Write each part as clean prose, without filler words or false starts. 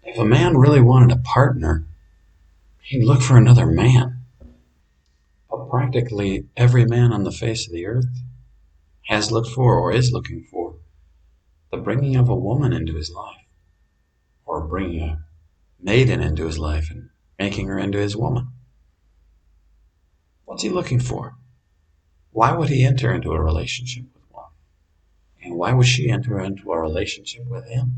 If a man really wanted a partner, he'd look for another man. But practically every man on the face of the earth has looked for or is looking for the bringing of a woman into his life, or bringing a maiden into his life and making her into his woman. What's he looking for? Why would he enter into a relationship with one? And why would she enter into a relationship with him?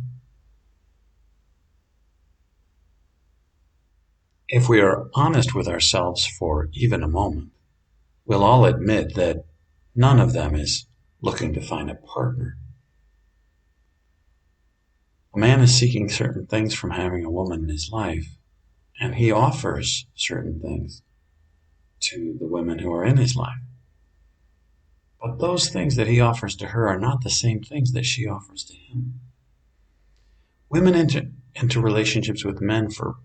If we are honest with ourselves for even a moment, we'll all admit that none of them is looking to find a partner. A man is seeking certain things from having a woman in his life, and he offers certain things to the women who are in his life. But those things that he offers to her are not the same things that she offers to him. Women enter into relationships with men for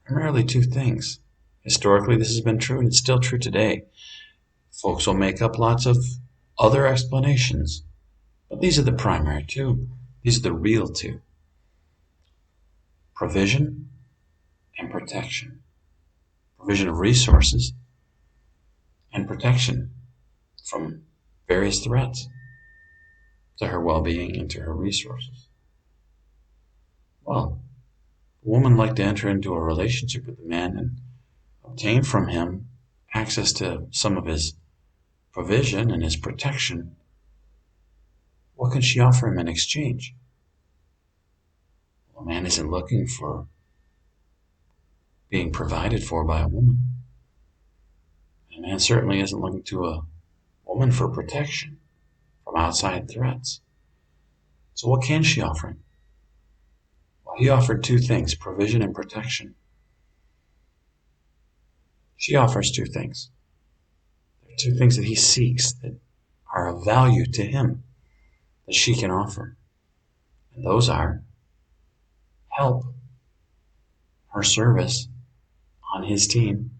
primarily two things. Historically, this has been true, and it's still true today. Folks will make up lots of other explanations, but these are the primary two. These are the real two: provision and protection. Provision of resources and protection from various threats to her well-being and to her resources. Well, a woman like to enter into a relationship with a man and obtain from him access to some of his provision and his protection. What can she offer him in exchange? Well, a man isn't looking for being provided for by a woman. A man certainly isn't looking to a woman for protection from outside threats. So what can she offer him? Well, he offered two things: provision and protection. She offers two things. There are two things that he seeks that are of value to him that she can offer. And those are help, her service on his team,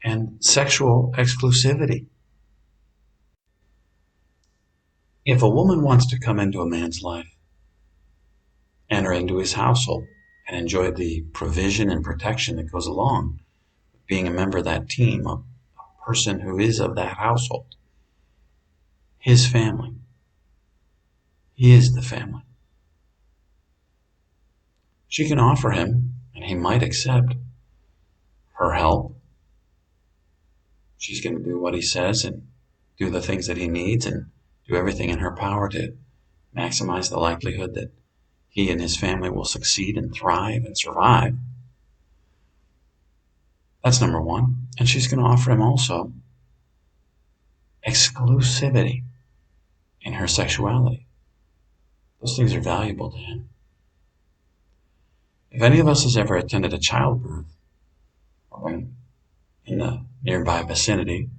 and sexual exclusivity. If a woman wants to come into a man's life, enter into his household, and enjoy the provision and protection that goes along with being a member of that team, a person who is of that household, his family, he is the family. She can offer him, and he might accept, her help. She's going to do what he says and do the things that he needs and do everything in her power to maximize the likelihood that he and his family will succeed and thrive and survive. That's number one. And she's going to offer him also exclusivity in her sexuality. Those things are valuable to him. If any of us has ever attended a childbirth or been in the nearby vicinity,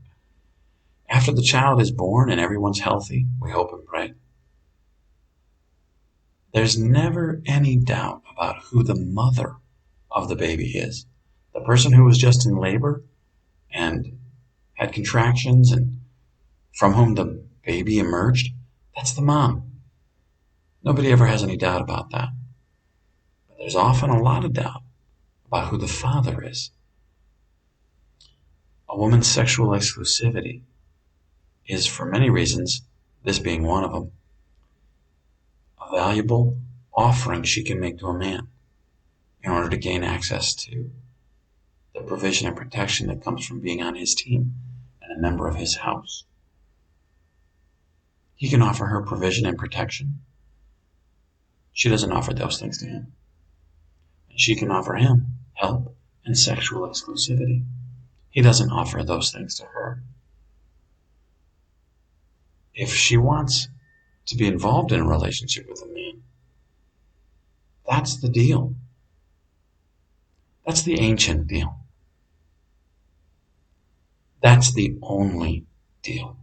after the child is born and everyone's healthy, we hope and pray, there's never any doubt about who the mother of the baby is. The person who was just in labor and had contractions and from whom the baby emerged, that's the mom. Nobody ever has any doubt about that. But there's often a lot of doubt about who the father is. A woman's sexual exclusivity is, for many reasons, this being one of them, a valuable offering she can make to a man in order to gain access to the provision and protection that comes from being on his team and a member of his house. He can offer her provision and protection. She doesn't offer those things to him. And she can offer him help and sexual exclusivity. He doesn't offer those things to her. If she wants to be involved in a relationship with a man, that's the deal. That's the ancient deal. That's the only deal.